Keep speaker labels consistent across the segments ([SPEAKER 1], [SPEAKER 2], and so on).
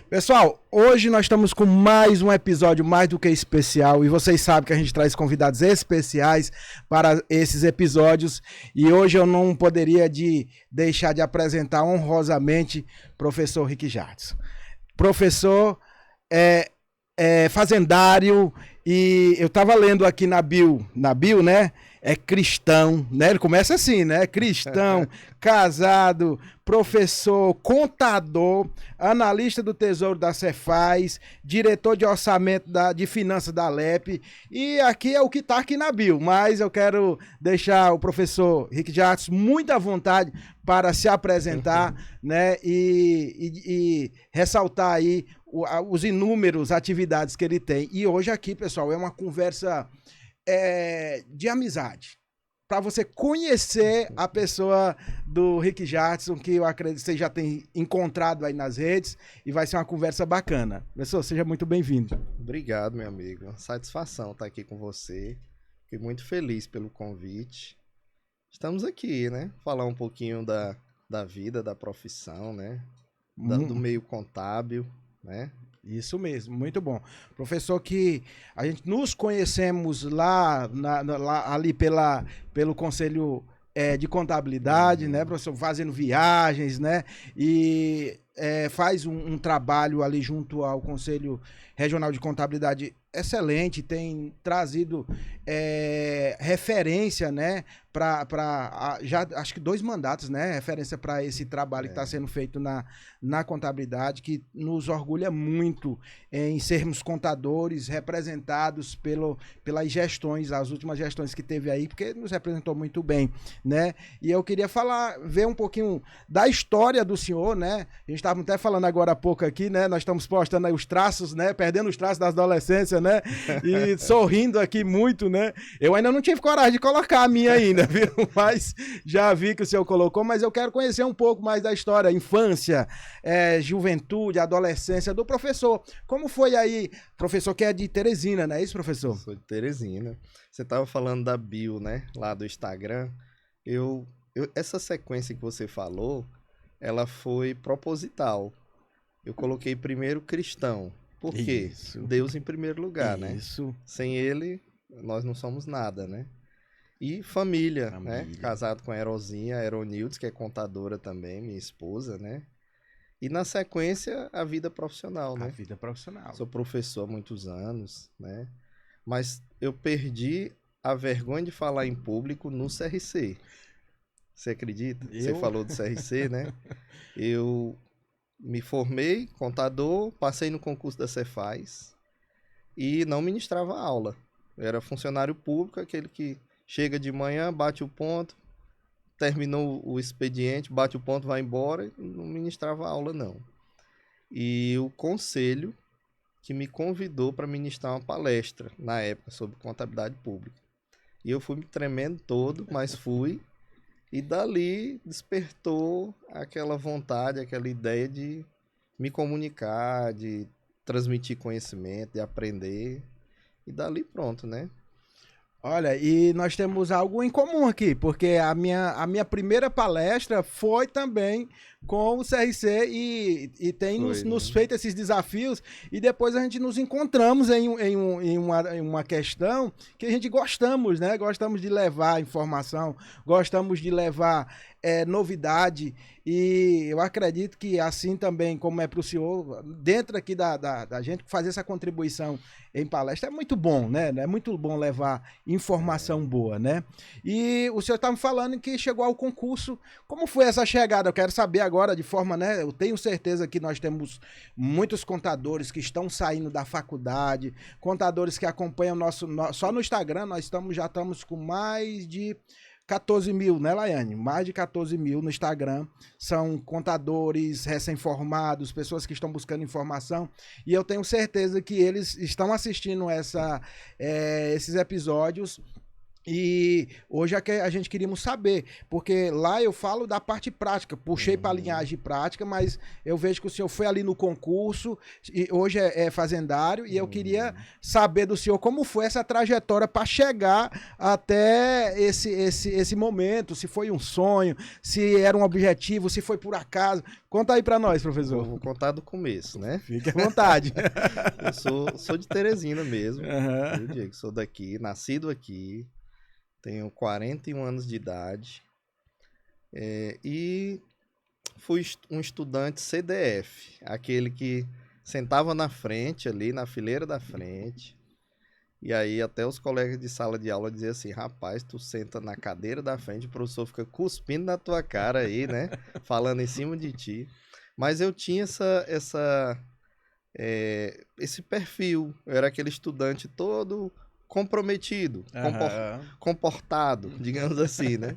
[SPEAKER 1] Pessoal, hoje nós estamos com mais um episódio mais do que especial e vocês sabem que a gente traz convidados especiais para esses episódios e hoje eu não poderia deixar de apresentar honrosamente o professor Rick Jadson. Professor fazendário e eu estava lendo aqui na bio, né? É cristão, né? Ele começa assim, né? Cristão, casado, professor, contador, analista do Tesouro da Cefaz, diretor de orçamento de finanças da Alep. E aqui é o que está aqui na bio, mas eu quero deixar o professor Rick Jadson muito à vontade para se apresentar, né? E ressaltar aí os inúmeros atividades que ele tem. E hoje aqui, pessoal, é uma conversa de amizade, para você conhecer a pessoa do Rick Jadson, que eu acredito que você já tem encontrado aí nas redes, e vai ser uma conversa bacana. Professor, seja muito bem-vindo.
[SPEAKER 2] Obrigado, meu amigo. Satisfação estar aqui com você. Fiquei muito feliz pelo convite. Estamos aqui, né? Falar um pouquinho da vida, da profissão, né? Do meio contábil, né?
[SPEAKER 1] Isso mesmo, muito bom. Professor, que a gente nos conhecemos lá ali pelo Conselho de Contabilidade, né, professor? Fazendo viagens, né? E faz um trabalho ali junto ao Conselho Regional de Contabilidade excelente, tem trazido referência, né? Já acho que 2 mandatos, né? Referência para esse trabalho que está sendo feito na contabilidade, que nos orgulha muito em sermos contadores representados pelas gestões, as últimas gestões que teve aí, porque nos representou muito bem, né? E eu queria ver um pouquinho da história do senhor, né? A gente estava até falando agora há pouco aqui, né? Nós estamos postando aí os traços, né? Perdendo os traços da adolescência, né? E sorrindo aqui muito, né? Eu ainda não tive coragem de colocar a minha ainda, viu? Mas já vi que o senhor colocou, mas eu quero conhecer um pouco mais da história, infância, juventude, adolescência do professor. Como foi aí, professor que é de Teresina, não é isso, professor?
[SPEAKER 2] Sou de Teresina. Você estava falando da bio, né? Lá do Instagram. Essa sequência que você falou, ela foi proposital. Eu coloquei primeiro cristão. Por quê?
[SPEAKER 1] Isso.
[SPEAKER 2] Deus em primeiro lugar,
[SPEAKER 1] Isso.
[SPEAKER 2] né? Sem ele, nós não somos nada, né? E família, né? Casado com a Erozinha, a Eronildes, que é contadora também, minha esposa, né? E na sequência, a vida profissional, né?
[SPEAKER 1] A vida profissional.
[SPEAKER 2] Sou professor há muitos anos, né? Mas eu perdi a vergonha de falar em público no CRC. Você acredita? Você falou do CRC, né? Eu me formei contador, passei no concurso da Cefaz e não ministrava aula. Eu era funcionário público, aquele que chega de manhã, bate o ponto, terminou o expediente, bate o ponto, vai embora, não ministrava aula não. E o conselho que me convidou para ministrar uma palestra na época sobre contabilidade pública. E eu fui me tremendo todo, mas fui. E dali despertou aquela vontade, aquela ideia de me comunicar, de transmitir conhecimento, de aprender. E dali pronto, né?
[SPEAKER 1] Olha, e nós temos algo em comum aqui, porque a minha primeira palestra foi também com o CRC e tem nos feito esses desafios e depois a gente nos encontramos em uma questão que a gente gostamos, né? Gostamos de levar informação, gostamos de levar novidade e eu acredito que assim também como é para o senhor, dentro aqui da gente, fazer essa contribuição em palestra é muito bom, né? É muito bom levar informação boa, né? E o senhor estava falando que chegou ao concurso. Como foi essa chegada? Eu quero saber agora de forma, né? Eu tenho certeza que nós temos muitos contadores que estão saindo da faculdade, contadores que acompanham só no Instagram, já estamos com mais de 14 mil, né, Laiane? Mais de 14 mil no Instagram. São contadores recém-formados, pessoas que estão buscando informação. E eu tenho certeza que eles estão assistindo esses episódios E hoje a gente queríamos saber, porque lá eu falo da parte prática, puxei para a linhagem prática, mas eu vejo que o senhor foi ali no concurso, e hoje é fazendário, e eu queria saber do senhor como foi essa trajetória para chegar até esse momento, se foi um sonho, se era um objetivo, se foi por acaso. Conta aí para nós, professor.
[SPEAKER 2] Vou contar do começo, né?
[SPEAKER 1] Fique à vontade.
[SPEAKER 2] Eu sou de Teresina mesmo, eu, Diego, sou daqui, nascido aqui. Tenho 41 anos de idade e fui um estudante CDF, aquele que sentava na frente ali, na fileira da frente, e aí até os colegas de sala de aula diziam assim, rapaz, tu senta na cadeira da frente, o professor fica cuspindo na tua cara aí, né, falando em cima de ti. Mas eu tinha esse perfil, eu era aquele estudante todo comprometido, comportado, digamos assim, né?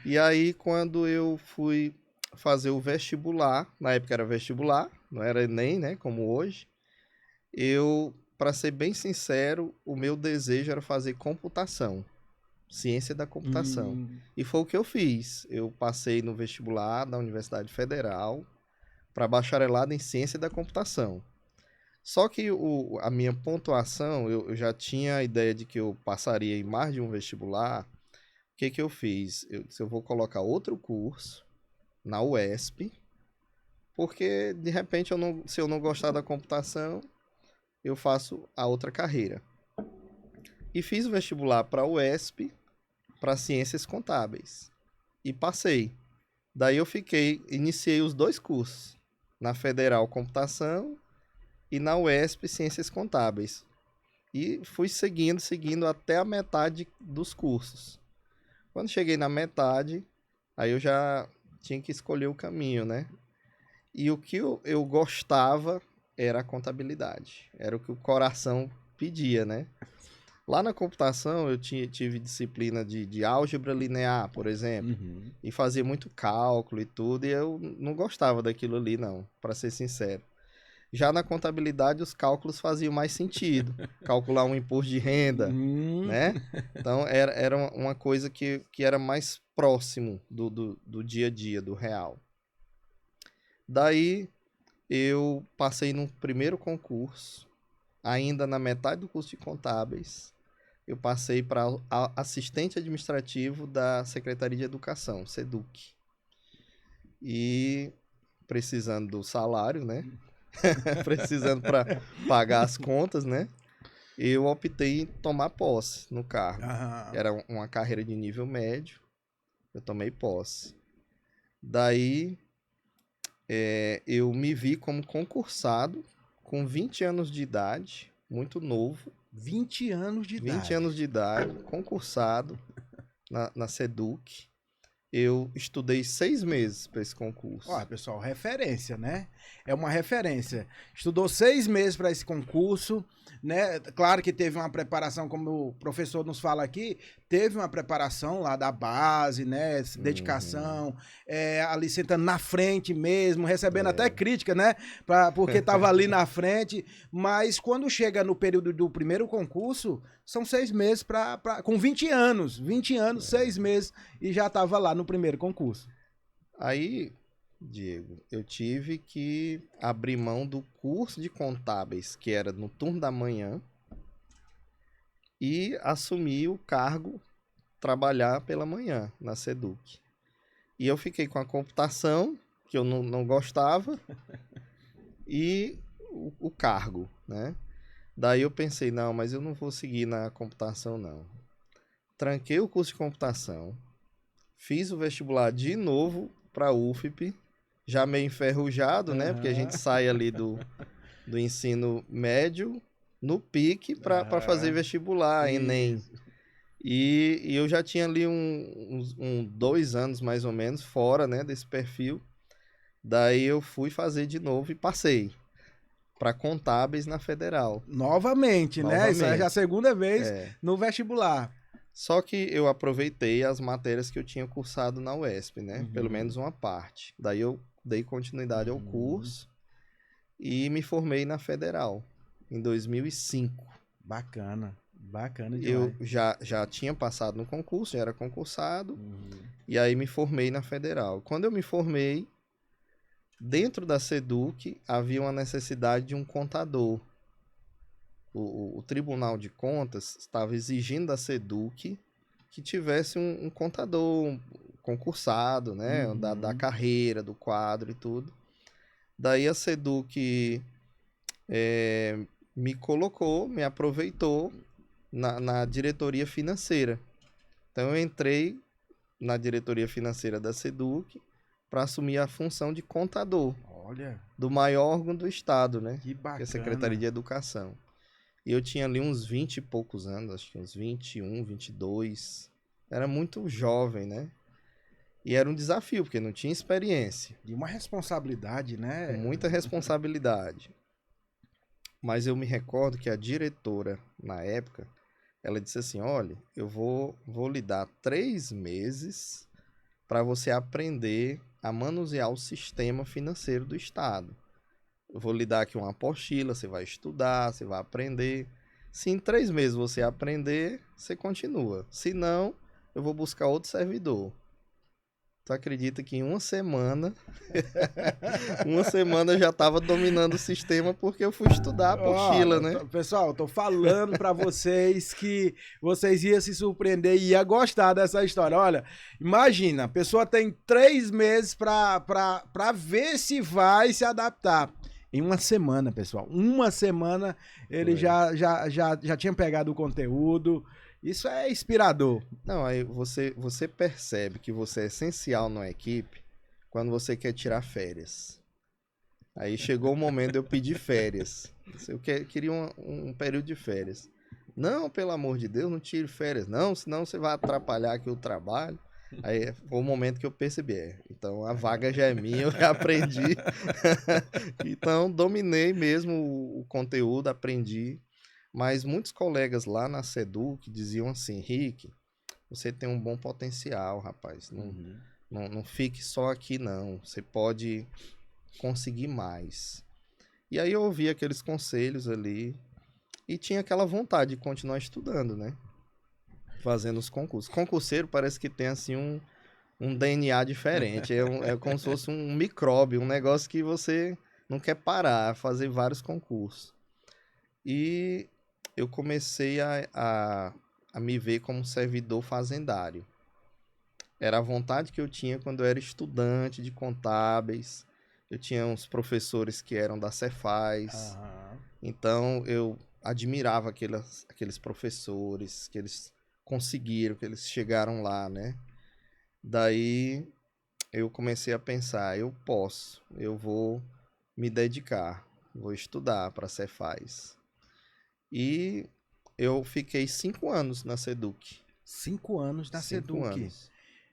[SPEAKER 2] E aí, quando eu fui fazer o vestibular, na época era vestibular, não era Enem, né, como hoje, para ser bem sincero, o meu desejo era fazer computação, ciência da computação. E foi o que eu fiz. Eu passei no vestibular da Universidade Federal para bacharelado em ciência da computação. Só que a minha pontuação, eu já tinha a ideia de que eu passaria em mais de um vestibular. O que eu fiz? Eu vou colocar outro curso na UESP, porque de repente, se eu não gostar da computação, eu faço a outra carreira. E fiz o vestibular para a UESP, para Ciências Contábeis. E passei. Daí eu iniciei os dois cursos, na Federal Computação e na UESP Ciências Contábeis. E fui seguindo até a metade dos cursos. Quando cheguei na metade, aí eu já tinha que escolher o caminho, né? E o que eu gostava era a contabilidade. Era o que o coração pedia, né? Lá na computação eu tive disciplina de álgebra linear, por exemplo. E fazia muito cálculo e tudo, e eu não gostava daquilo ali, não, para ser sincero. Já na contabilidade, os cálculos faziam mais sentido. Calcular um imposto de renda, né? Então, era uma coisa que era mais próximo do dia a dia, do real. Daí, eu passei no primeiro concurso, ainda na metade do curso de contábeis, eu passei para assistente administrativo da Secretaria de Educação, SEDUC. E precisando do salário, né? Precisando para pagar as contas, né? Eu optei em tomar posse no cargo. Era uma carreira de nível médio. Eu tomei posse. Daí, eu me vi como concursado com 20 anos de idade, muito novo.
[SPEAKER 1] 20 anos de idade.
[SPEAKER 2] 20 anos de idade, concursado na SEDUC. Eu estudei 6 meses para esse concurso.
[SPEAKER 1] Olha, pessoal, referência, né? É uma referência. Estudou 6 meses para esse concurso, né? Claro que teve uma preparação, como o professor nos fala aqui, teve uma preparação lá da base, né? Dedicação, ali sentando na frente mesmo, recebendo até crítica, né? Porque estava ali na frente. Mas quando chega no período do primeiro concurso, são 6 meses com 20 anos. 20 anos, 6 meses, e já estava lá no primeiro concurso.
[SPEAKER 2] Aí, Diego, eu tive que abrir mão do curso de contábeis, que era no turno da manhã, e assumir o cargo, trabalhar pela manhã na SEDUC. E eu fiquei com a computação, que eu não gostava, e o cargo, né? Daí eu pensei, não, mas eu não vou seguir na computação, não. Tranquei o curso de computação, fiz o vestibular de novo para a UFP, já meio enferrujado, né? Porque a gente sai ali do ensino médio no pique para fazer vestibular, Enem. E eu já tinha ali 2 anos, mais ou menos, fora, né, desse perfil. Daí eu fui fazer de novo e passei para contábeis na Federal.
[SPEAKER 1] Novamente, né? Isso é já a segunda vez no vestibular.
[SPEAKER 2] Só que eu aproveitei as matérias que eu tinha cursado na UESP, né? Pelo menos uma parte. Daí eu dei continuidade ao curso e me formei na Federal em 2005.
[SPEAKER 1] Bacana. Bacana demais.
[SPEAKER 2] Eu já tinha passado no concurso, já era concursado, e aí me formei na Federal. Quando eu me formei, dentro da SEDUC havia uma necessidade de um contador. O Tribunal de Contas estava exigindo da SEDUC que tivesse um contador concursado, né, da carreira, do quadro e tudo. Daí a SEDUC me colocou, me aproveitou na diretoria financeira. Então eu entrei na diretoria financeira da SEDUC para assumir a função de contador.
[SPEAKER 1] Olha,
[SPEAKER 2] do maior órgão do estado, né?
[SPEAKER 1] que bacana.
[SPEAKER 2] Que é a Secretaria de Educação. E eu tinha ali uns 20 e poucos anos, acho que uns 21, 22. Era muito jovem, né? E era um desafio, porque não tinha experiência.
[SPEAKER 1] E uma responsabilidade, né?
[SPEAKER 2] Muita responsabilidade. Mas eu me recordo que a diretora, na época, ela disse assim, olha, eu vou lhe dar 3 meses para você aprender a manusear o sistema financeiro do estado. Eu vou lhe dar aqui uma apostila, você vai estudar, você vai aprender. Se em 3 meses você aprender, você continua. Se não, eu vou buscar outro servidor. Tu acredita que em uma semana, eu já estava dominando o sistema porque eu fui estudar a apostila, né?
[SPEAKER 1] Pessoal, tô falando para vocês que vocês iam se surpreender e iam gostar dessa história. Olha, imagina, a pessoa tem 3 meses para ver se vai se adaptar. Em uma semana, pessoal. Uma semana ele já tinha pegado o conteúdo. Isso é inspirador.
[SPEAKER 2] Não, aí você percebe que você é essencial numa equipe quando você quer tirar férias. Aí chegou o momento de eu pedir férias. Eu queria um período de férias. Não, pelo amor de Deus, não tire férias não, senão você vai atrapalhar aqui o trabalho. Aí foi o momento que eu percebi, então a vaga já é minha, eu já aprendi. Então dominei mesmo o conteúdo, aprendi. Mas muitos colegas lá na SEDUC diziam assim, Rick, você tem um bom potencial, rapaz. Não fique só aqui não, você pode conseguir mais. E aí eu ouvi aqueles conselhos ali e tinha aquela vontade de continuar estudando, né? Fazendo os concursos. Concurseiro parece que tem assim um DNA diferente. É como se fosse um micróbio, um negócio que você não quer parar, fazer vários concursos. E eu comecei a me ver como servidor fazendário. Era a vontade que eu tinha quando eu era estudante de contábeis. Eu tinha uns professores que eram da Cefaz. Então eu admirava aqueles professores que eles conseguiram, que eles chegaram lá, né? Daí eu comecei a pensar, eu vou me dedicar, vou estudar para a Cefaz. E eu fiquei 5 anos na SEDUC.
[SPEAKER 1] 5 anos na SEDUC.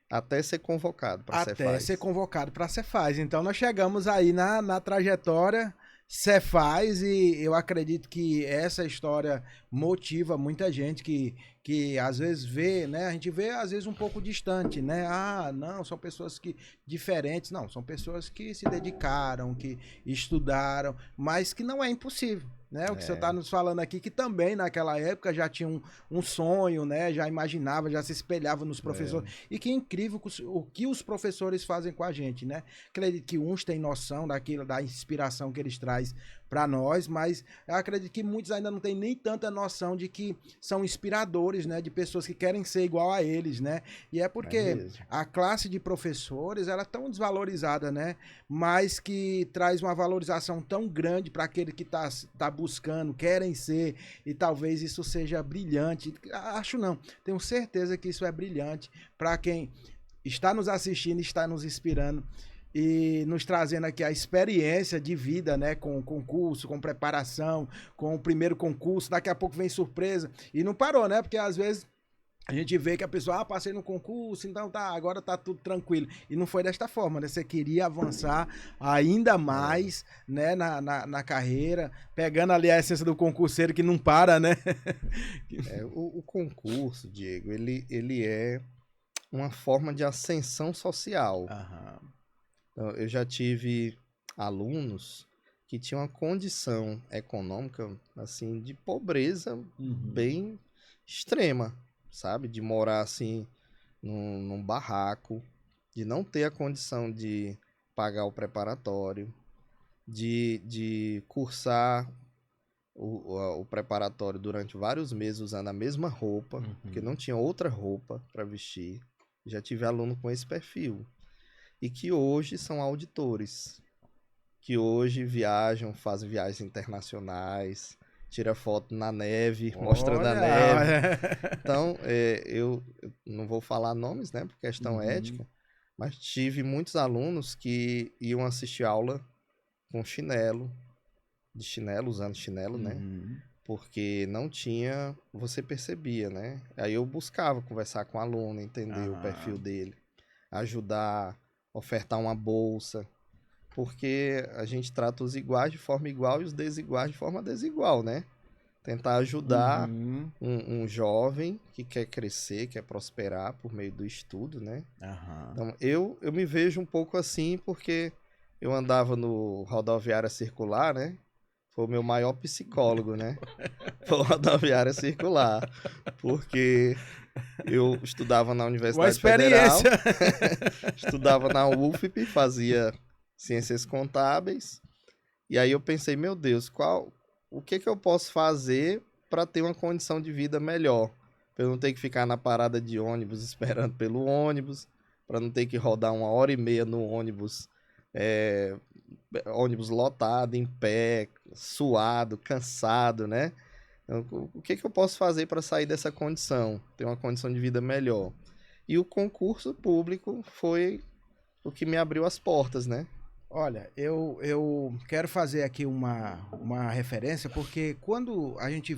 [SPEAKER 2] Até ser convocado para a Cefaz.
[SPEAKER 1] Até ser convocado para a Cefaz. Então nós chegamos aí na trajetória Cefaz e eu acredito que essa história motiva muita gente que às vezes vê, né? A gente vê às vezes um pouco distante, né? Ah, não, são pessoas que diferentes. Não, são pessoas que se dedicaram, que estudaram, mas que não é impossível. Né? O que você está nos falando aqui, que também naquela época já tinha um sonho, né? Já imaginava, já se espelhava nos professores. E que incrível o que os professores fazem com a gente, né? Acredito que uns têm noção daquilo, da inspiração que eles trazem para nós, mas eu acredito que muitos ainda não têm nem tanta noção de que são inspiradores, né? De pessoas que querem ser igual a eles, né? E é porque a classe de professores, ela é tão desvalorizada, né? Mas que traz uma valorização tão grande para aquele que tá buscando, querem ser, e talvez isso seja brilhante. Acho não, tenho certeza que isso é brilhante para quem está nos assistindo, está nos inspirando e nos trazendo aqui a experiência de vida, né, com concurso, com preparação, com o primeiro concurso, daqui a pouco vem surpresa, e não parou, né, porque às vezes a gente vê que a pessoa, passei no concurso, então tá, agora tá tudo tranquilo. E não foi desta forma, né? Você queria avançar ainda mais, né, na carreira, pegando ali a essência do concurseiro que não para, né?
[SPEAKER 2] O concurso, Diego, ele é uma forma de ascensão social. Então, eu já tive alunos que tinham uma condição econômica, assim, de pobreza bem extrema, sabe? De morar assim num barraco, de não ter a condição de pagar o preparatório, de cursar o preparatório durante vários meses usando a mesma roupa, porque não tinha outra roupa para vestir. Já tive aluno com esse perfil. E que hoje são auditores, que hoje viajam, fazem viagens internacionais, tira foto na neve, mostrando a neve. Então, eu não vou falar nomes, né, por questão ética, mas tive muitos alunos que iam assistir aula com chinelo, usando chinelo, né? Porque não tinha, você percebia, né? Aí eu buscava conversar com o aluno, entender o perfil dele, ajudar, ofertar uma bolsa, porque a gente trata os iguais de forma igual e os desiguais de forma desigual, né? Tentar ajudar um jovem que quer crescer, quer prosperar por meio do estudo, né? Então, eu me vejo um pouco assim porque eu andava no rodoviária circular, né? Foi o meu maior psicólogo, né? Foi o rodoviária circular. Porque eu estudava na Universidade Federal, estudava na UFP, fazia ciências contábeis. E aí eu pensei, meu Deus, o que eu posso fazer para ter uma condição de vida melhor? Para eu não ter que ficar na parada de ônibus esperando pelo ônibus, para não ter que rodar 1h30 no ônibus, ônibus lotado, em pé, suado, cansado, né? Então, o que eu posso fazer para sair dessa condição, ter uma condição de vida melhor? E o concurso público foi o que me abriu as portas, né?
[SPEAKER 1] Olha, eu quero fazer aqui uma referência, porque quando a gente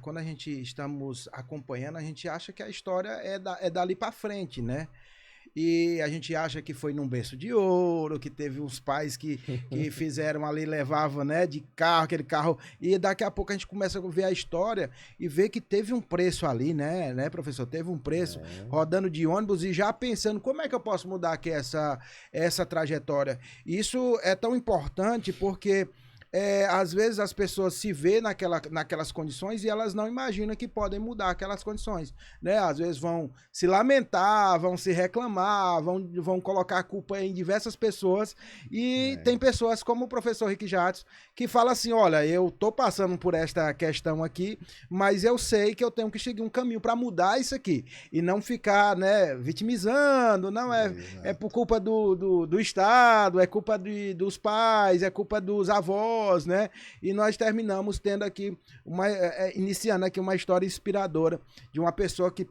[SPEAKER 1] quando a gente estamos acompanhando, a gente acha que a história é dali para frente, né? E a gente acha que foi num berço de ouro, que teve uns pais que fizeram ali, levavam, né, de carro, aquele carro, e daqui a pouco a gente começa a ver a história e ver que teve um preço ali, né, professor? Teve um preço rodando de ônibus e já pensando como é que eu posso mudar aqui essa trajetória. Isso é tão importante porque às vezes as pessoas se vê naquelas condições e elas não imaginam que podem mudar aquelas condições, né? Às vezes vão se lamentar, vão se reclamar, vão colocar a culpa em diversas pessoas e tem pessoas como o professor Rick Jatson que fala assim, olha, eu tô passando por esta questão aqui, mas eu sei que eu tenho que seguir um caminho para mudar isso aqui e não ficar, né, vitimizando, não é por culpa do Estado, é culpa dos pais, é culpa dos avós, né? E nós terminamos tendo aqui iniciando aqui uma história inspiradora de uma pessoa que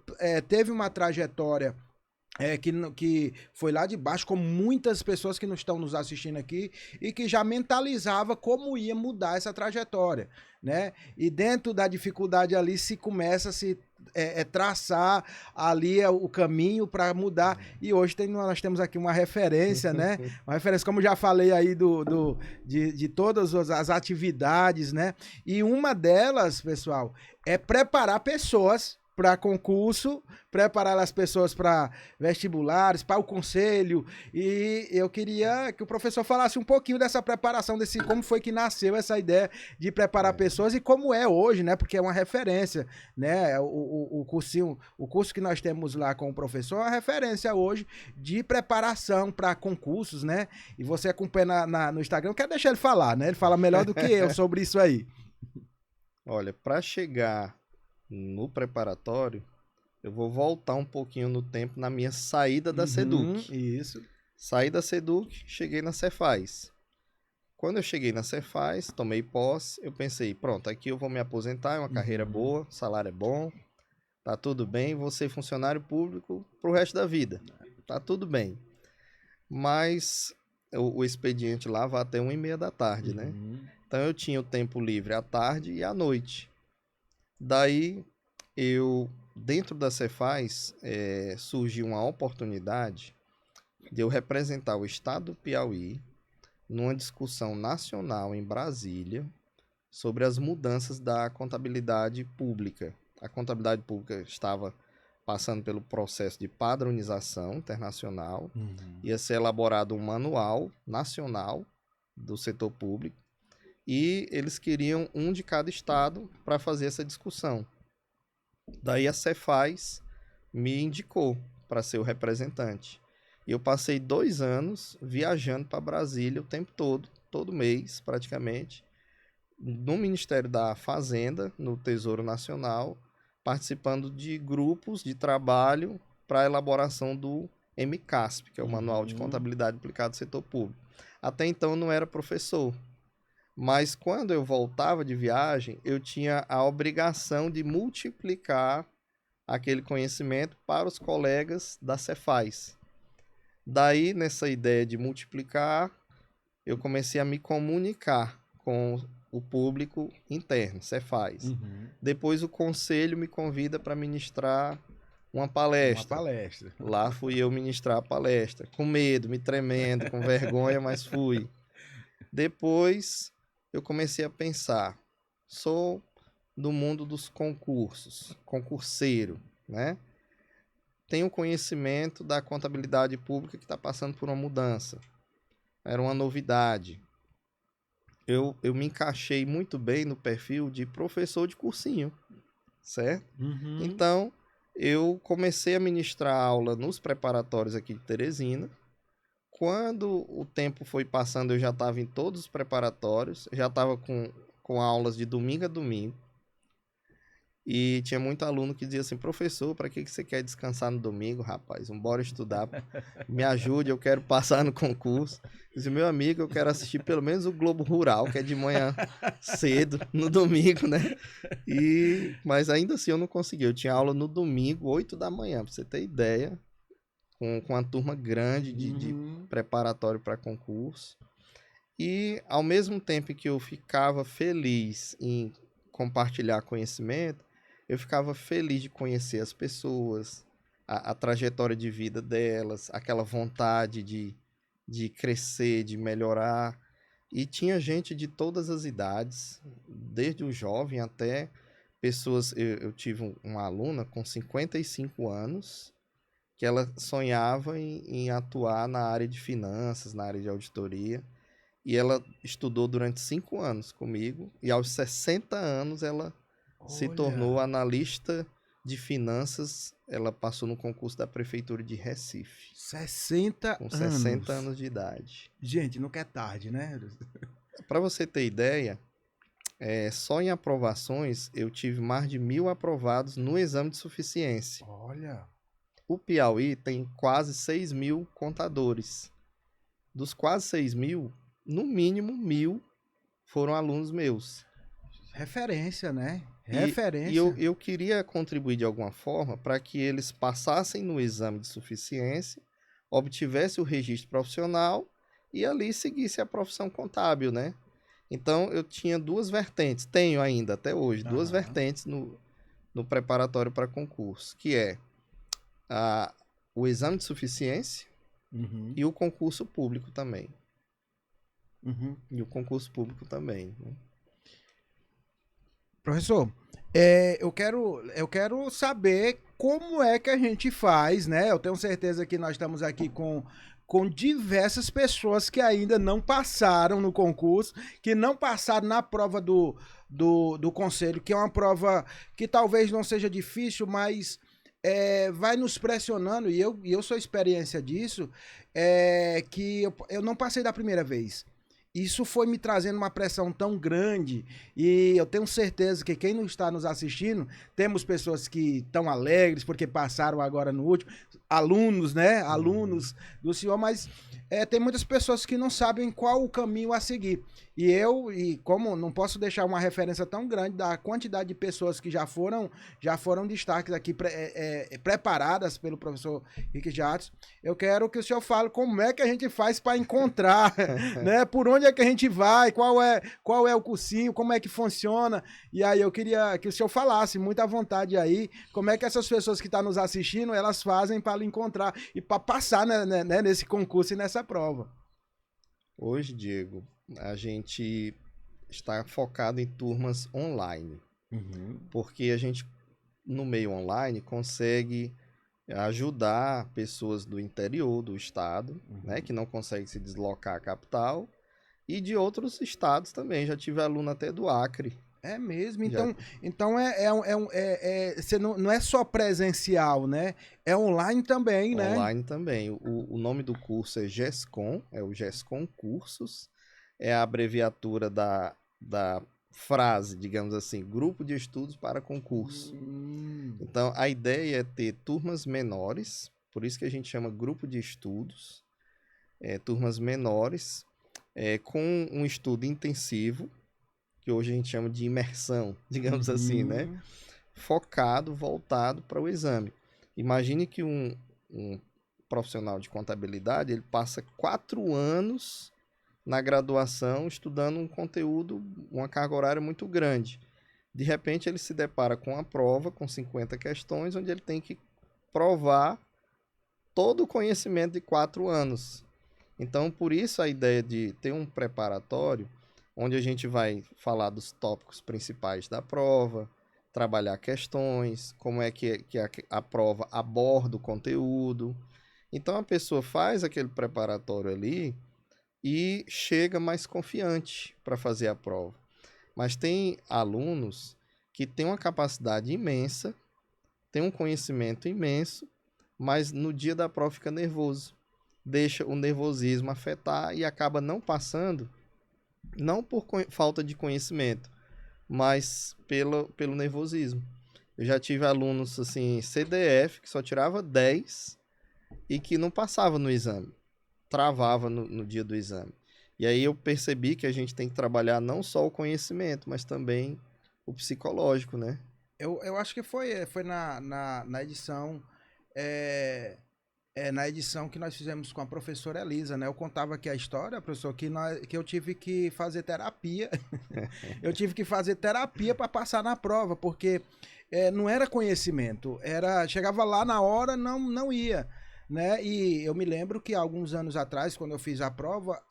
[SPEAKER 1] teve uma trajetória que foi lá de baixo, como muitas pessoas que não estão nos assistindo aqui, e que já mentalizava como ia mudar essa trajetória, né? E dentro da dificuldade ali se começa a se traçar ali o caminho para mudar, e hoje nós temos aqui uma referência, né? Uma referência, como já falei aí, de todas as atividades, né? E uma delas, pessoal, é preparar pessoas para concurso, preparar as pessoas para vestibulares, para o conselho, e eu queria que o professor falasse um pouquinho dessa preparação, como foi que nasceu essa ideia de preparar pessoas e como é hoje, né? Porque é uma referência, né? O curso que nós temos lá com o professor é uma referência hoje de preparação para concursos, né? E você acompanha no Instagram, eu quero deixar ele falar, né? Ele fala melhor do que eu sobre isso aí.
[SPEAKER 2] Olha, para chegar no preparatório, eu vou voltar um pouquinho no tempo na minha saída da SEDUC.
[SPEAKER 1] Isso.
[SPEAKER 2] Saí da SEDUC, cheguei na Cefaz. Quando eu cheguei na Cefaz, tomei posse, eu pensei, pronto, aqui eu vou me aposentar, é uma carreira boa, salário é bom, tá tudo bem, vou ser funcionário público pro resto da vida. Tá tudo bem. Mas o expediente lá vai até 1h30 da tarde, né? Então eu tinha o tempo livre à tarde e à noite. Daí, dentro da Cefaz, surgiu uma oportunidade de eu representar o estado do Piauí numa discussão nacional em Brasília sobre as mudanças da contabilidade pública. A contabilidade pública estava passando pelo processo de padronização internacional, ia ser elaborado um manual nacional do setor público, e eles queriam um de cada estado para fazer essa discussão. Daí a Cefaz me indicou para ser o representante. E eu passei 2 anos viajando para Brasília o tempo todo mês praticamente, no Ministério da Fazenda, no Tesouro Nacional, participando de grupos de trabalho para a elaboração do MCASP, que é o Manual de Contabilidade Aplicada ao Setor Público. Até então eu não era professor, mas quando eu voltava de viagem, eu tinha a obrigação de multiplicar aquele conhecimento para os colegas da Cefaz. Daí, nessa ideia de multiplicar, eu comecei a me comunicar com o público interno, Cefaz. Depois o conselho me convida para ministrar uma palestra. Lá fui eu ministrar a palestra, com medo, me tremendo, com vergonha, mas fui. Depois eu comecei a pensar, sou do mundo dos concursos, concurseiro, né? Tenho conhecimento da contabilidade pública que está passando por uma mudança. Era uma novidade. Eu me encaixei muito bem no perfil de professor de cursinho, certo? Então, eu comecei a ministrar aula nos preparatórios aqui de Teresina. Quando o tempo foi passando, eu já estava em todos os preparatórios, já estava com aulas de domingo a domingo. E tinha muito aluno que dizia assim, professor, para que você quer descansar no domingo, rapaz? Bora estudar, me ajude, eu quero passar no concurso. Eu disse, meu amigo, eu quero assistir pelo menos o Globo Rural, que é de manhã cedo, no domingo, né? Mas ainda assim eu não consegui. Eu tinha aula no domingo, 8 da manhã, para você ter ideia, com uma turma grande de preparatório para concurso. E ao mesmo tempo que eu ficava feliz em compartilhar conhecimento, eu ficava feliz de conhecer as pessoas, a trajetória de vida delas, aquela vontade de crescer, de melhorar. E tinha gente de todas as idades, desde o jovem até pessoas... Eu tive uma aluna com 55 anos, que ela sonhava em atuar na área de finanças, na área de auditoria. E ela estudou durante 5 anos comigo, e aos 60 anos ela se tornou analista de finanças. Ela passou no concurso da Prefeitura de Recife.
[SPEAKER 1] 60 anos?
[SPEAKER 2] Com 60 anos de idade.
[SPEAKER 1] Gente, nunca é tarde, né?
[SPEAKER 2] Para você ter ideia, só em aprovações eu tive mais de 1.000 aprovados no exame de suficiência.
[SPEAKER 1] Olha!
[SPEAKER 2] O Piauí tem quase 6.000 contadores. Dos quase 6.000, no mínimo 1.000 foram alunos meus.
[SPEAKER 1] Referência, né? Referência.
[SPEAKER 2] E eu queria contribuir de alguma forma para que eles passassem no exame de suficiência, obtivessem o registro profissional e ali seguisse a profissão contábil, né? Então eu tinha 2 vertentes, tenho ainda até hoje, 2 vertentes no preparatório para concurso, que é o exame de suficiência e o concurso público também. E o concurso público também. Né?
[SPEAKER 1] Professor, eu quero saber como é que a gente faz, né? Eu tenho certeza que nós estamos aqui com diversas pessoas que ainda não passaram no concurso, que não passaram na prova do conselho, que é uma prova que talvez não seja difícil, mas vai nos pressionando, e eu sou experiência disso, que eu não passei da primeira vez. Isso foi me trazendo uma pressão tão grande, e eu tenho certeza que quem não está nos assistindo, temos pessoas que estão alegres porque passaram agora no último, alunos, né? Alunos do senhor, mas tem muitas pessoas que não sabem qual o caminho a seguir. E como não posso deixar uma referência tão grande da quantidade de pessoas que já foram destaques aqui preparadas pelo professor Henrique Jadson, eu quero que o senhor fale como é que a gente faz para encontrar, né? Por onde é que a gente vai, qual é o cursinho, como é que funciona. E aí eu queria que o senhor falasse muito à vontade aí, como é que essas pessoas que estão nos assistindo, elas fazem para lhe encontrar e para passar né, nesse concurso e nessa prova.
[SPEAKER 2] Hoje, Diego, a gente está focado em turmas online, porque a gente, no meio online, consegue ajudar pessoas do interior do estado, né, que não conseguem se deslocar à capital, e de outros estados também. Já tive aluno até do Acre.
[SPEAKER 1] É mesmo? Então você não é só presencial, né? É online também, né?
[SPEAKER 2] Online também. O nome do curso é GESCOM, é o GESCOM Cursos. É a abreviatura da frase, digamos assim, Grupo de Estudos para Concurso. Então, a ideia é ter turmas menores, por isso que a gente chama Grupo de Estudos, turmas menores, com um estudo intensivo, que hoje a gente chama de imersão, digamos assim, né? Focado, voltado para o exame. Imagine que um profissional de contabilidade, ele passa 4 anos na graduação estudando um conteúdo, uma carga horária muito grande. De repente ele se depara com a prova, com 50 questões, onde ele tem que provar todo o conhecimento de 4 anos. Então, por isso a ideia de ter um preparatório, onde a gente vai falar dos tópicos principais da prova, trabalhar questões, como é que a prova aborda o conteúdo. Então, a pessoa faz aquele preparatório ali e chega mais confiante para fazer a prova. Mas tem alunos que têm uma capacidade imensa, têm um conhecimento imenso, mas no dia da prova fica nervoso. Deixa o nervosismo afetar e acaba não passando, não por falta de conhecimento, mas pelo nervosismo. Eu já tive alunos assim, CDF, que só tirava 10 e que não passava no exame. Travava no dia do exame. E aí eu percebi que a gente tem que trabalhar não só o conhecimento, mas também o psicológico, né?
[SPEAKER 1] Eu acho que foi na edição... na edição que nós fizemos com a professora Elisa, né? Eu contava aqui a história, professor, que eu tive que fazer terapia. Eu tive que fazer terapia para passar na prova, porque não era conhecimento, chegava lá na hora, não ia, né? E eu me lembro que alguns anos atrás, quando eu fiz a prova,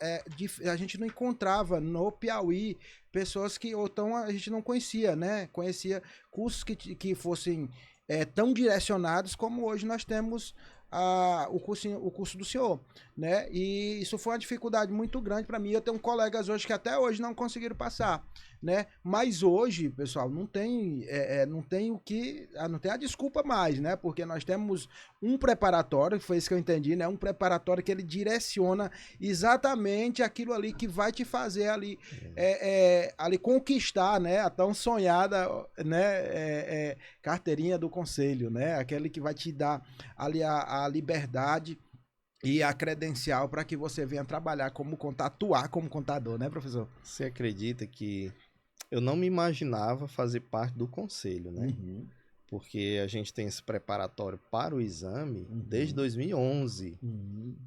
[SPEAKER 1] a gente não encontrava no Piauí pessoas que então a gente não conhecia, né? Conhecia cursos que fossem tão direcionados como hoje nós temos o curso do senhor, né? E isso foi uma dificuldade muito grande para mim. Eu tenho colegas hoje que até hoje não conseguiram passar, né? Mas hoje, pessoal, não tem a desculpa mais, né? Porque nós temos um preparatório, foi isso que eu entendi, né? Um preparatório que ele direciona exatamente aquilo ali que vai te fazer ali, ali conquistar, né? A tão sonhada, né? Carteirinha do conselho, né? Aquele que vai te dar ali a liberdade e a credencial para que você venha trabalhar atuar como contador, né, professor?
[SPEAKER 2] Você acredita que eu não me imaginava fazer parte do conselho, né?
[SPEAKER 1] Uhum.
[SPEAKER 2] Porque a gente tem esse preparatório para o exame desde 2011.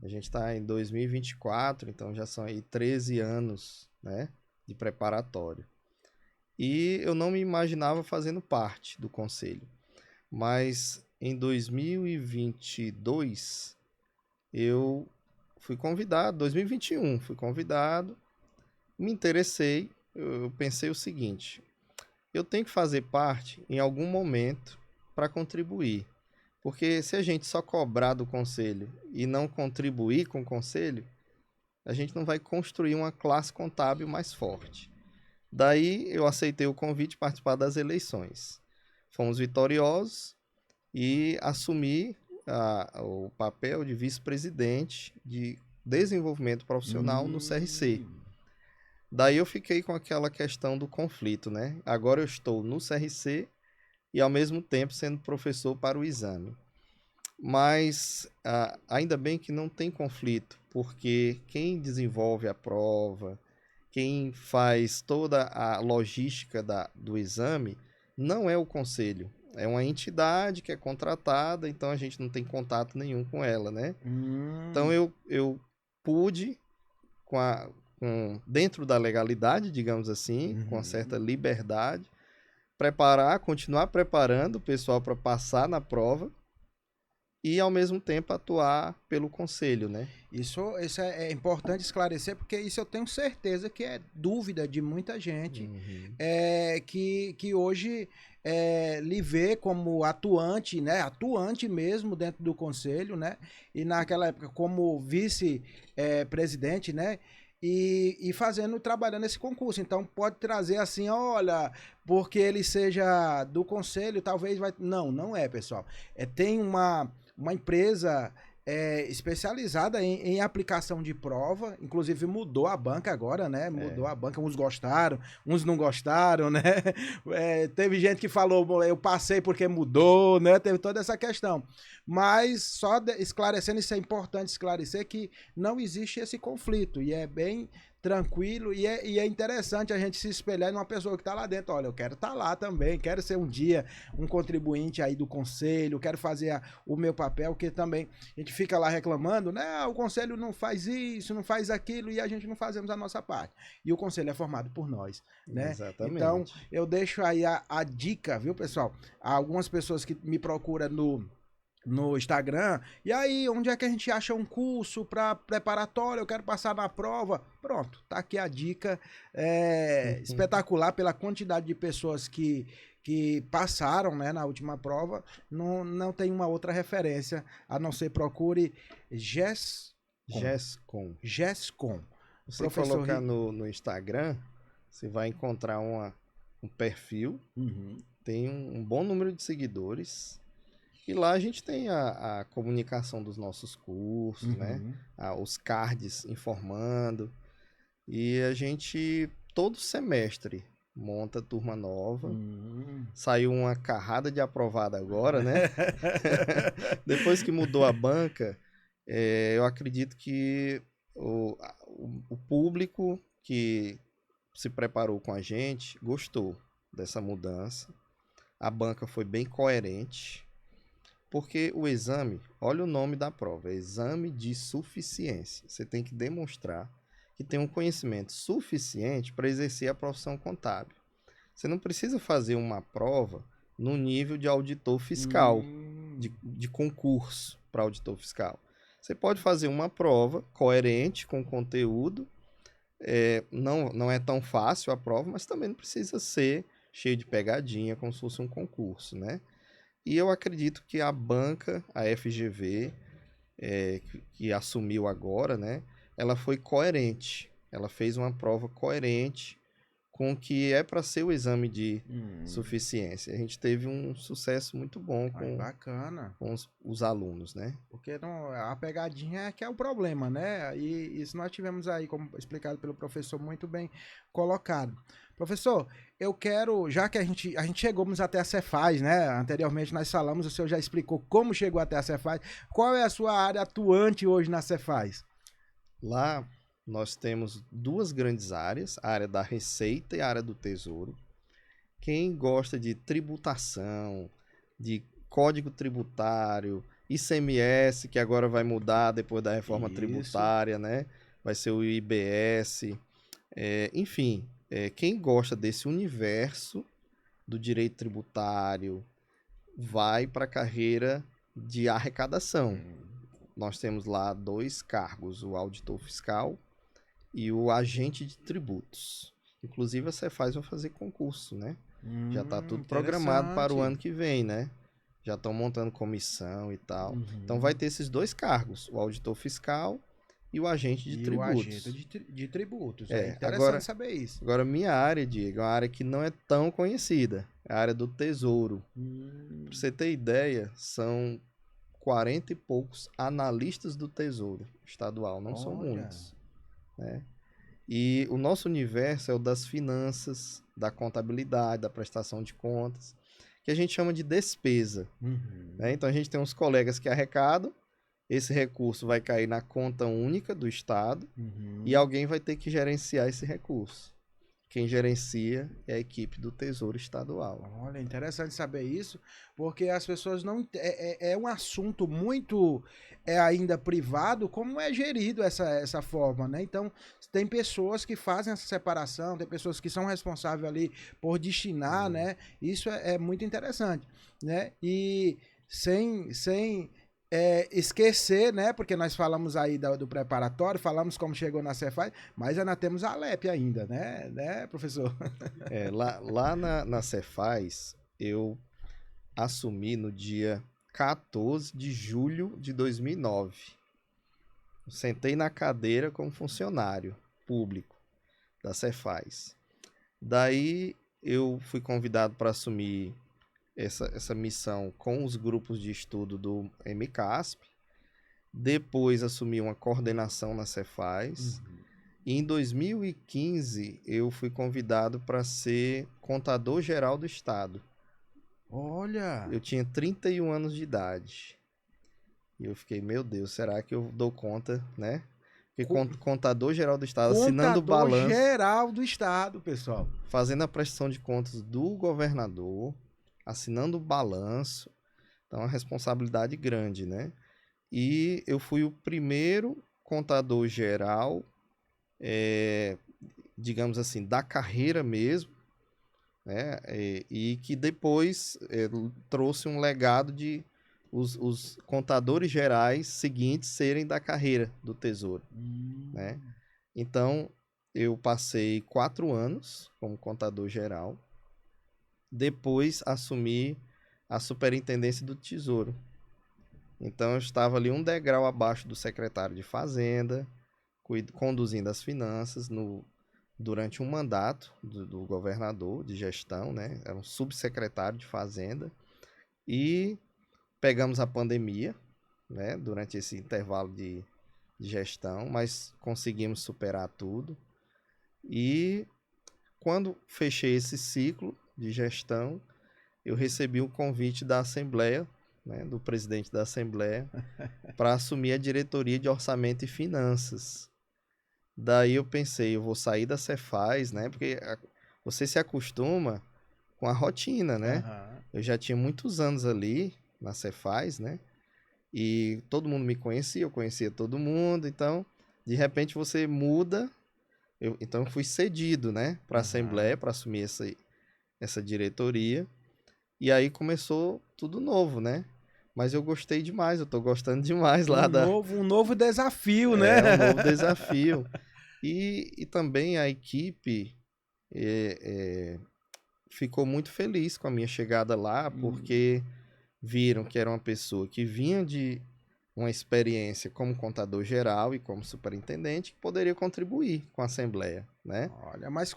[SPEAKER 2] A gente está em 2024, então já são aí 13 anos, né, de preparatório. E eu não me imaginava fazendo parte do conselho. Mas em 2022, eu fui convidado, 2021, fui convidado, me interessei, eu pensei o seguinte, eu tenho que fazer parte em algum momento para contribuir. Porque se a gente só cobrar do conselho e não contribuir com o conselho, a gente não vai construir uma classe contábil mais forte. Daí eu aceitei o convite de participar das eleições. Fomos vitoriosos e assumi o papel de vice-presidente de desenvolvimento profissional no CRC. Daí eu fiquei com aquela questão do conflito, né? Agora eu estou no CRC e ao mesmo tempo sendo professor para o exame. Mas ainda bem que não tem conflito, porque quem desenvolve a prova, quem faz toda a logística do exame, não é o conselho. É uma entidade que é contratada, então a gente não tem contato nenhum com ela, né? Então eu pude, dentro da legalidade, digamos assim, com uma certa liberdade, continuar preparando o pessoal para passar na prova e, ao mesmo tempo, atuar pelo conselho, né?
[SPEAKER 1] Isso é importante esclarecer, porque isso eu tenho certeza que é dúvida de muita gente, que hoje lhe vê como atuante, né? Atuante mesmo dentro do conselho, né? E naquela época como vice-presidente, né? e fazendo, trabalhando esse concurso. Então pode trazer assim, olha, porque ele seja do conselho, talvez vai. Não é, pessoal. Tem uma empresa especializada em aplicação de prova, inclusive mudou a banca agora, né? Mudou a banca, uns gostaram, uns não gostaram, né? Teve gente que falou, eu passei porque mudou, né? Teve toda essa questão. Mas só esclarecendo, isso é importante esclarecer que não existe esse conflito e é bem tranquilo e é interessante a gente se espelhar em uma pessoa que está lá dentro. Olha, eu quero estar lá também, quero ser um dia um contribuinte aí do conselho, quero fazer o meu papel, que também a gente fica lá reclamando, né? O conselho não faz isso, não faz aquilo e a gente não fazemos a nossa parte. E o conselho é formado por nós, né?
[SPEAKER 2] Exatamente.
[SPEAKER 1] Então, eu deixo aí a dica, viu, pessoal? Há algumas pessoas que me procuram no Instagram, e aí, onde é que a gente acha um curso para preparatório? Eu quero passar na prova. Pronto, tá aqui a dica espetacular pela quantidade de pessoas que passaram, né, na última prova. Não tem uma outra referência, a não ser procure GESCOM.
[SPEAKER 2] Você colocar no Instagram, você vai encontrar um perfil, tem um bom número de seguidores. E lá a gente tem a comunicação dos nossos cursos, né? Os cards informando. E a gente, todo semestre, monta turma nova. Saiu uma carrada de aprovada agora, né? Depois que mudou a banca, eu acredito que o público que se preparou com a gente gostou dessa mudança. A banca foi bem coerente. Porque o exame, olha o nome da prova, é exame de suficiência. Você tem que demonstrar que tem um conhecimento suficiente para exercer a profissão contábil. Você não precisa fazer uma prova no nível de auditor fiscal, de concurso para auditor fiscal. Você pode fazer uma prova coerente com o conteúdo. Não é tão fácil a prova, mas também não precisa ser cheio de pegadinha, como se fosse um concurso, né? E eu acredito que a banca, a FGV, que assumiu agora, né, ela foi coerente. Ela fez uma prova coerente com o que é para ser o exame de suficiência. A gente teve um sucesso muito bom com os alunos, né?
[SPEAKER 1] Porque a pegadinha é que é o problema, né? E isso nós tivemos aí, como explicado pelo professor, muito bem colocado. Professor, eu quero, já que a gente chegamos até a Cefaz, né? Anteriormente nós falamos, o senhor já explicou como chegou até a Cefaz. Qual é a sua área atuante hoje na Cefaz?
[SPEAKER 2] Lá nós temos duas grandes áreas, a área da Receita e a área do Tesouro. Quem gosta de tributação, de código tributário, ICMS, que agora vai mudar depois da reforma tributária, né? Vai ser o IBS, enfim... quem gosta desse universo do direito tributário vai para a carreira de arrecadação. Nós temos lá 2 cargos, o auditor fiscal e o agente de tributos. Inclusive a Cefaz vai fazer concurso, né? Já está tudo programado para o ano que vem, né? Já estão montando comissão e tal. Então vai ter esses 2 cargos, o auditor fiscal e o agente de tributos.
[SPEAKER 1] O agente de tributos. É interessante saber isso.
[SPEAKER 2] Agora, minha área, Diego, é uma área que não é tão conhecida. É a área do Tesouro. Pra você ter ideia, são 40 e poucos analistas do Tesouro estadual. Não são muitos. Né? E o nosso universo é o das finanças, da contabilidade, da prestação de contas, que a gente chama de despesa. Né? Então, a gente tem uns colegas que arrecadam. Esse recurso vai cair na conta única do Estado e alguém vai ter que gerenciar esse recurso. Quem gerencia é a equipe do Tesouro Estadual.
[SPEAKER 1] Olha, interessante saber isso, porque as pessoas não... É um assunto muito ainda privado, como é gerido essa forma, né? Então, tem pessoas que fazem essa separação, tem pessoas que são responsáveis ali por destinar, né? Isso é muito interessante, né? E sem esquecer, né? Porque nós falamos aí do preparatório, falamos como chegou na Cefaz, mas ainda temos a Alep ainda, né, professor?
[SPEAKER 2] Lá na Cefaz, eu assumi no dia 14 de julho de 2009. Sentei na cadeira como funcionário. público da Cefaz. Daí eu fui convidado para assumir essa missão com os grupos de estudo do MCASP. Depois assumi uma coordenação na Cefaz. E em 2015 eu fui convidado para ser contador geral do estado.
[SPEAKER 1] Olha!
[SPEAKER 2] Eu tinha 31 anos de idade. E eu fiquei, meu Deus, será que eu dou conta, né? Porque contador geral do estado, assinando o balanço.
[SPEAKER 1] Contador geral do estado, pessoal.
[SPEAKER 2] Fazendo a prestação de contas do governador, assinando o balanço. Então, é uma responsabilidade grande, né? E eu fui o primeiro contador geral, digamos assim, da carreira mesmo, né? E que depois trouxe um legado de os contadores gerais seguintes serem da carreira do Tesouro, né? Então, eu passei 4 anos como contador geral, depois assumi a superintendência do Tesouro. Então, eu estava ali um degrau abaixo do secretário de Fazenda, conduzindo as finanças durante um mandato do governador de gestão, né? Era um subsecretário de Fazenda. E pegamos a pandemia, né? Durante esse intervalo de gestão, mas conseguimos superar tudo. E quando fechei esse ciclo de gestão, eu recebi o convite da Assembleia, né, do presidente da Assembleia, para assumir a diretoria de Orçamento e Finanças. Daí eu pensei, eu vou sair da Cefaz, né? Porque você se acostuma com a rotina, né? Eu já tinha muitos anos ali na Cefaz, né? E todo mundo me conhecia, eu conhecia todo mundo, então, de repente você muda. Então eu fui cedido, né, para a Assembleia para assumir essa diretoria. E aí começou tudo novo, né? Mas eu gostei demais, eu tô gostando demais lá
[SPEAKER 1] Um novo desafio, né?
[SPEAKER 2] Um novo desafio. E também a equipe ficou muito feliz com a minha chegada lá, porque viram que era uma pessoa que vinha de uma experiência como contador geral e como superintendente que poderia contribuir com a Assembleia, né?
[SPEAKER 1] Olha, mas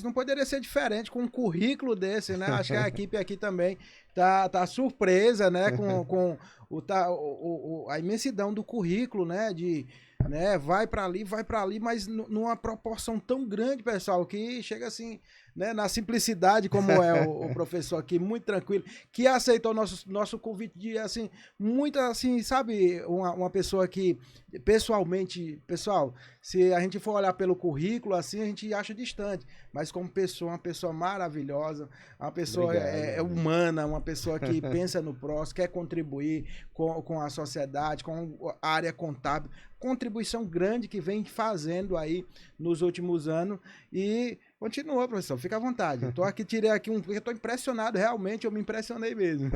[SPEAKER 1] não poderia ser diferente com um currículo desse, né? Acho que a equipe aqui também tá surpresa, né? Com a imensidão do currículo, né? Né? Vai para ali, mas numa proporção tão grande, pessoal, que chega assim, né? Na simplicidade, como é o professor aqui, muito tranquilo, que aceitou nosso convite de, assim, muito assim, sabe? Uma pessoa que, pessoalmente, pessoal, se a gente for olhar pelo currículo, assim, a gente acha distante, mas como pessoa, uma pessoa maravilhosa, uma pessoa humana, uma pessoa que pensa no próximo, quer contribuir com a sociedade, com a área contábil, contribuição grande que vem fazendo aí nos últimos anos e continua, professor, fica à vontade. Eu tô aqui, tirei aqui porque eu tô impressionado, realmente, eu me impressionei mesmo.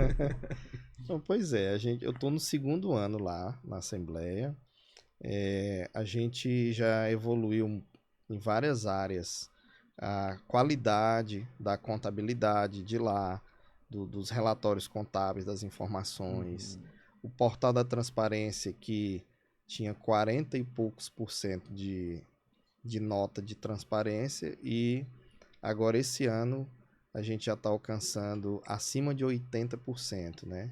[SPEAKER 2] Então, pois é, eu tô no 2º ano lá na Assembleia. A gente já evoluiu em várias áreas. A qualidade da contabilidade de lá, dos relatórios contábeis, das informações. O portal da transparência, que tinha 40 e poucos % de nota de transparência, e agora esse ano a gente já está alcançando acima de 80%, né?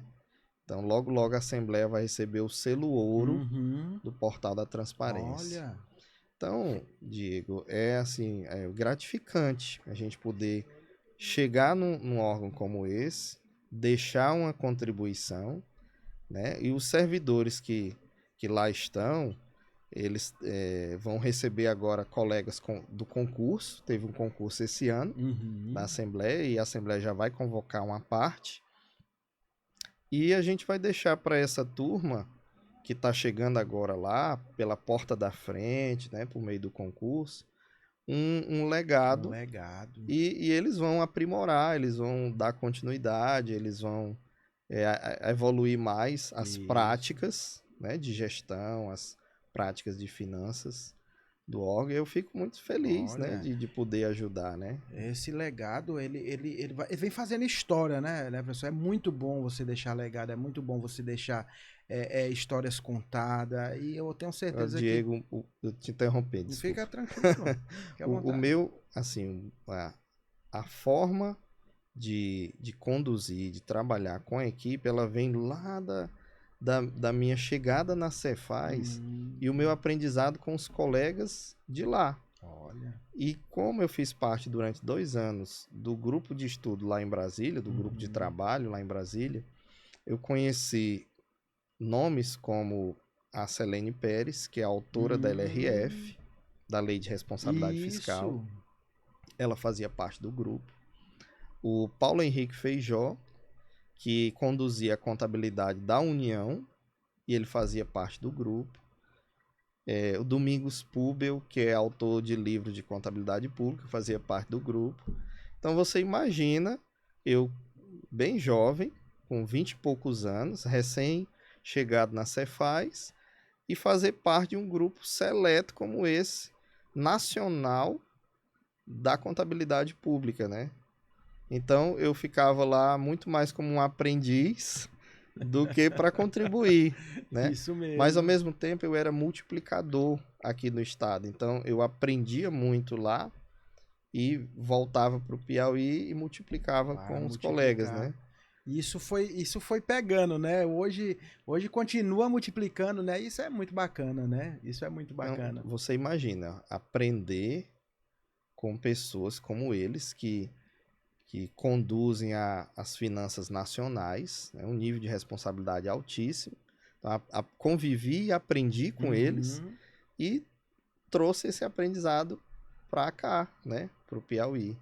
[SPEAKER 2] Então, logo, logo a Assembleia vai receber o selo ouro do portal da transparência.
[SPEAKER 1] Olha!
[SPEAKER 2] Então, Diego, assim, gratificante a gente poder chegar num órgão como esse, deixar uma contribuição, né? E os servidores que lá estão, eles vão receber agora colegas do concurso. Teve um concurso esse ano da Assembleia, e a Assembleia já vai convocar uma parte. E a gente vai deixar para essa turma que está chegando agora lá, pela porta da frente, né, por meio do concurso, um legado. E eles vão aprimorar, eles vão dar continuidade, eles vão evoluir mais as práticas, né, de gestão, as práticas de finanças, do órgão, eu fico muito feliz, né, de poder ajudar, né?
[SPEAKER 1] Esse legado, ele vem fazendo história, né, professor? É muito bom você deixar legado, é muito bom você deixar histórias contadas, e eu tenho certeza
[SPEAKER 2] Diego, eu te interrompi, desculpa.
[SPEAKER 1] Fica tranquilo,
[SPEAKER 2] o meu, assim, a forma de conduzir, de trabalhar com a equipe, ela vem lá da minha chegada na Cefaz e o meu aprendizado com os colegas de lá.
[SPEAKER 1] Olha.
[SPEAKER 2] E como eu fiz parte durante 2 anos do grupo de estudo lá em Brasília, do grupo de trabalho lá em Brasília, eu conheci nomes como a Selene Pérez, que é a autora da LRF, da Lei de Responsabilidade Fiscal. Ela fazia parte do grupo. O Paulo Henrique Feijó, que conduzia a contabilidade da União, e ele fazia parte do grupo. O Domingos Pubel, que é autor de livros de contabilidade pública, fazia parte do grupo. Então você imagina, eu bem jovem, com 20 e poucos anos, recém-chegado na Cefaz, e fazer parte de um grupo seleto como esse, nacional, da contabilidade pública, né? Então eu ficava lá muito mais como um aprendiz do que para contribuir, né?
[SPEAKER 1] Isso mesmo.
[SPEAKER 2] Mas ao mesmo tempo eu era multiplicador aqui no estado, então eu aprendia muito lá e voltava para o Piauí e multiplicava com os colegas, né?
[SPEAKER 1] Isso foi pegando, né? Hoje continua multiplicando, né? Isso é muito bacana, né? Isso é muito bacana.
[SPEAKER 2] Então, você imagina aprender com pessoas como eles que conduzem as finanças nacionais, né, um nível de responsabilidade altíssimo. Então, convivi e aprendi com eles e trouxe esse aprendizado para cá, né, para o Piauí.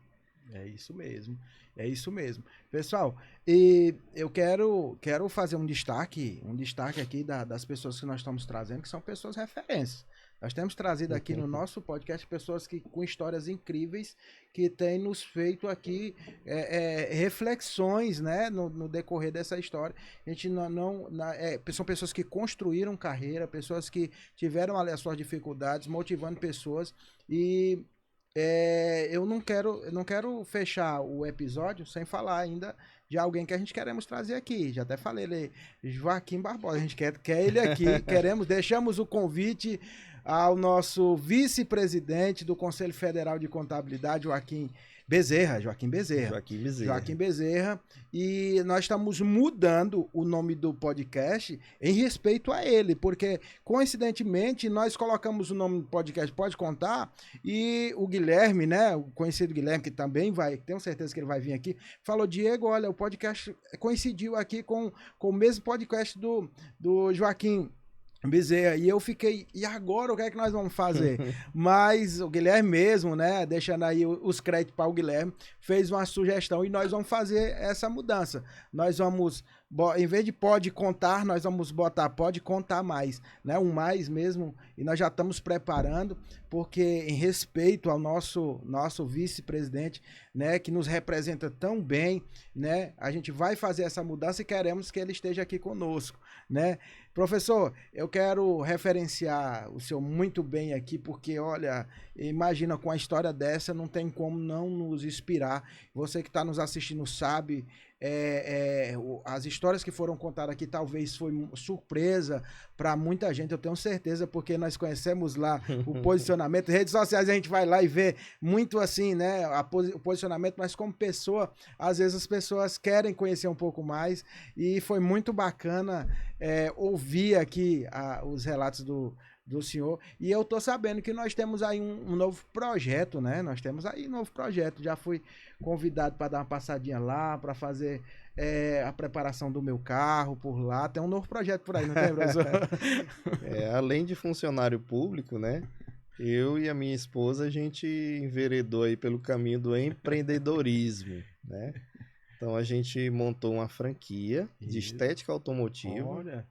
[SPEAKER 1] É isso mesmo, é isso mesmo. Pessoal, e eu quero fazer um destaque aqui das pessoas que nós estamos trazendo, que são pessoas referências. Nós temos trazido aqui no nosso podcast pessoas com histórias incríveis que têm nos feito aqui reflexões, né, no decorrer dessa história. A gente são pessoas que construíram carreira, pessoas que tiveram ali as suas dificuldades, motivando pessoas e eu não quero fechar o episódio sem falar ainda de alguém que a gente queremos trazer aqui. Já até falei, ele Joaquim Barbosa. A gente quer ele aqui. Deixamos o convite ao nosso vice-presidente do Conselho Federal de Contabilidade, Joaquim Bezerra. E nós estamos mudando o nome do podcast em respeito a ele, porque coincidentemente nós colocamos o nome do podcast Pode Contar e o Guilherme, né, o conhecido Guilherme, que também tenho certeza que ele vai vir aqui, falou: Diego, olha, o podcast coincidiu aqui com o mesmo podcast do Joaquim Bezerra, e eu fiquei, e agora o que é que nós vamos fazer? Mas o Guilherme mesmo, né, deixando aí os créditos para o Guilherme, fez uma sugestão e nós vamos fazer essa mudança. Nós vamos, em vez de pode contar, nós vamos botar pode contar mais, né, um mais mesmo, e nós já estamos preparando, porque em respeito ao nosso vice-presidente, né, que nos representa tão bem, né, a gente vai fazer essa mudança e queremos que ele esteja aqui conosco, né. Professor, eu quero referenciar o senhor muito bem aqui, porque, olha, imagina, com a história dessa, não tem como não nos inspirar. Você que está nos assistindo sabe, as histórias que foram contadas aqui talvez foi surpresa para muita gente, eu tenho certeza, porque nós conhecemos lá o posicionamento. Redes sociais a gente vai lá e vê muito assim, né, o posicionamento, mas como pessoa, às vezes as pessoas querem conhecer um pouco mais, e foi muito bacana ouvir aqui os relatos do senhor, e eu tô sabendo que nós temos aí um novo projeto, né? Nós temos aí um novo projeto. Já fui convidado para dar uma passadinha lá, para fazer a preparação do meu carro por lá. Tem um novo projeto por aí, não tem, professor?
[SPEAKER 2] Além de funcionário público, né? Eu e a minha esposa, a gente enveredou aí pelo caminho do empreendedorismo, né? Então a gente montou uma franquia de estética automotiva,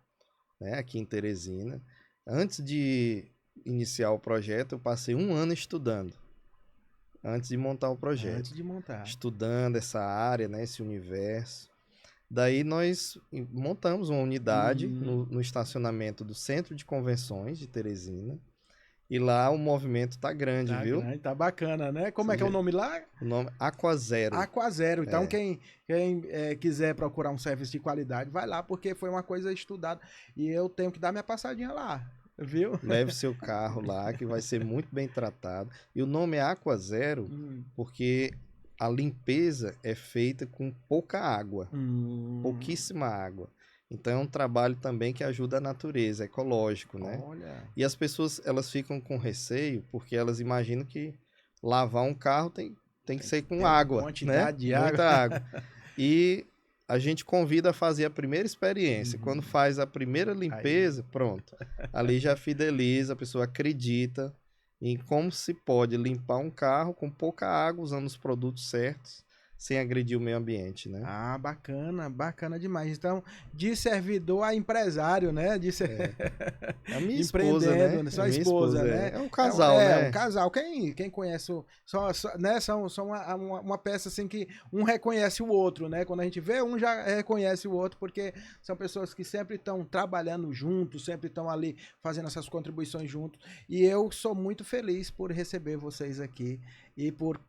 [SPEAKER 2] né, aqui em Teresina. Antes de iniciar o projeto, eu passei 1 ano estudando. Antes de montar o projeto. Estudando essa área, né, esse universo. Daí nós montamos uma unidade no estacionamento do Centro de Convenções de Teresina. E lá o movimento tá grande, viu?
[SPEAKER 1] Grande, tá bacana, né? Como é que é o nome lá?
[SPEAKER 2] O nome Aquazero.
[SPEAKER 1] Aquazero. Então, quem quiser procurar um serviço de qualidade, vai lá, porque foi uma coisa estudada. E eu tenho que dar minha passadinha lá, viu?
[SPEAKER 2] Leve seu carro lá, que vai ser muito bem tratado. E o nome é Aquazero, porque a limpeza é feita com pouca água, pouquíssima água. Então é um trabalho também que ajuda a natureza, ecológico, né?
[SPEAKER 1] Olha.
[SPEAKER 2] E as pessoas, elas ficam com receio, porque elas imaginam que lavar um carro tem que ser com água, né?
[SPEAKER 1] De água.
[SPEAKER 2] Muita água. E a gente convida a fazer a primeira experiência. Quando faz a primeira limpeza, pronto. Ali já fideliza, a pessoa acredita em como se pode limpar um carro com pouca água, usando os produtos certos, sem agredir o meio ambiente, né?
[SPEAKER 1] Ah, bacana, bacana demais. Então, de servidor a empresário, né?
[SPEAKER 2] É a minha esposa, né?
[SPEAKER 1] Sua esposa, né?
[SPEAKER 2] É um casal, né?
[SPEAKER 1] É um casal. Quem conhece, né? São uma peça assim que um reconhece o outro, né? Quando a gente vê, um já reconhece o outro, porque são pessoas que sempre estão trabalhando juntos, sempre estão ali fazendo essas contribuições juntos. E eu sou muito feliz por receber vocês aqui e por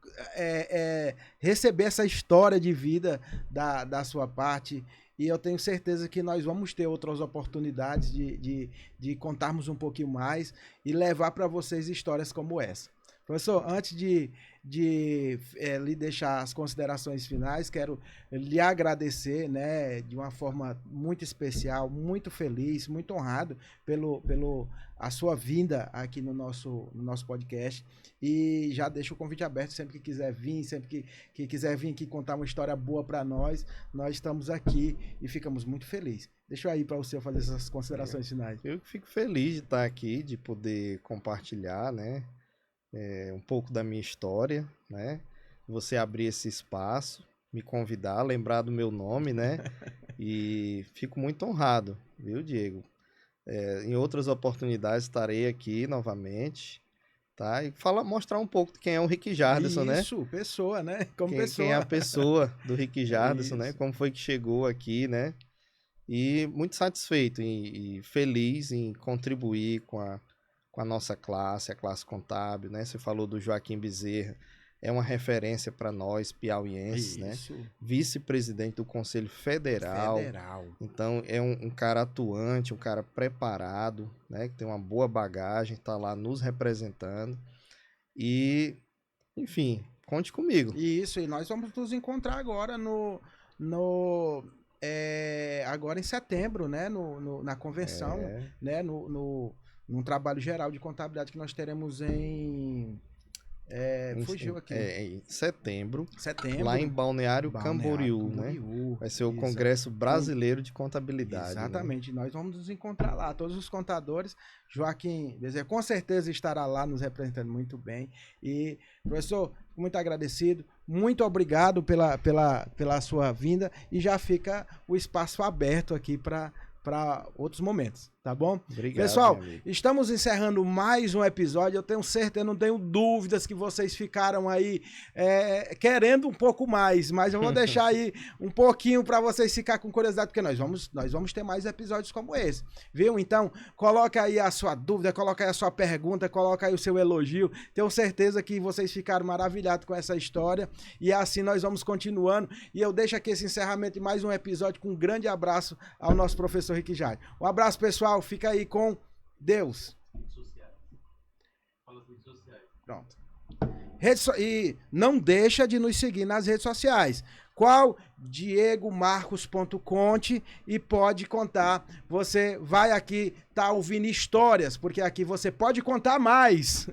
[SPEAKER 1] receber essa história de vida da sua parte. E eu tenho certeza que nós vamos ter outras oportunidades de contarmos um pouquinho mais e levar para vocês histórias como essa. Professor, antes de lhe deixar as considerações finais, quero lhe agradecer, né, de uma forma muito especial, muito feliz, muito honrado pelo a sua vinda aqui no nosso podcast. E já deixo o convite aberto sempre que quiser vir, sempre que quiser vir aqui contar uma história boa para nós estamos aqui e ficamos muito felizes. Deixa eu aí para você fazer essas considerações finais.
[SPEAKER 2] Eu fico feliz de estar aqui, de poder compartilhar, né, um pouco da minha história, né? Você abrir esse espaço, me convidar, lembrar do meu nome, né? E fico muito honrado, viu, Diego? Em outras oportunidades estarei aqui novamente, tá? E mostrar um pouco de quem é o Rick Jarderson, né?
[SPEAKER 1] Isso, pessoa, né?
[SPEAKER 2] Quem é a pessoa do Rick Jarderson, né? Como foi que chegou aqui, né? E muito satisfeito e feliz em contribuir com a nossa classe, a classe contábil, né? Você falou do Joaquim Bezerra, é uma referência para nós piauienses, né? Vice-presidente do Conselho Federal. Então, é um cara atuante, um cara preparado, né? Que tem uma boa bagagem, está lá nos representando. E, enfim, conte comigo.
[SPEAKER 1] Isso, e nós vamos nos encontrar agora agora em setembro, né? Na convenção, né? Num trabalho geral de contabilidade que nós teremos fugiu aqui.
[SPEAKER 2] Em setembro,
[SPEAKER 1] Setembro.
[SPEAKER 2] Lá em Balneário Camboriú, né? Vai ser o Congresso Brasileiro de Contabilidade.
[SPEAKER 1] Exatamente.
[SPEAKER 2] Né?
[SPEAKER 1] Nós vamos nos encontrar lá. Todos os contadores. Joaquim Bezerra com certeza estará lá nos representando muito bem. E, professor, muito agradecido. Muito obrigado pela sua vinda. E já fica o espaço aberto aqui para outros momentos, tá bom?
[SPEAKER 2] Obrigado,
[SPEAKER 1] pessoal, estamos encerrando mais um episódio. Eu tenho certeza, não tenho dúvidas que vocês ficaram aí querendo um pouco mais, mas eu vou deixar aí um pouquinho para vocês ficar com curiosidade, porque nós vamos ter mais episódios como esse, viu? Então, coloca aí a sua dúvida, coloca aí a sua pergunta, coloca aí o seu elogio. Tenho certeza que vocês ficaram maravilhados com essa história e assim nós vamos continuando. E eu deixo aqui esse encerramento de mais um episódio com um grande abraço ao nosso professor Rick Jarder. Um abraço, pessoal. Fica aí com Deus.
[SPEAKER 3] Redes sociais. Fala as redes sociais.
[SPEAKER 1] Pronto. E não deixa de nos seguir nas redes sociais. Qual? diegomarcos.conte e pode contar. Você vai aqui, tá ouvindo histórias, porque aqui você pode contar mais.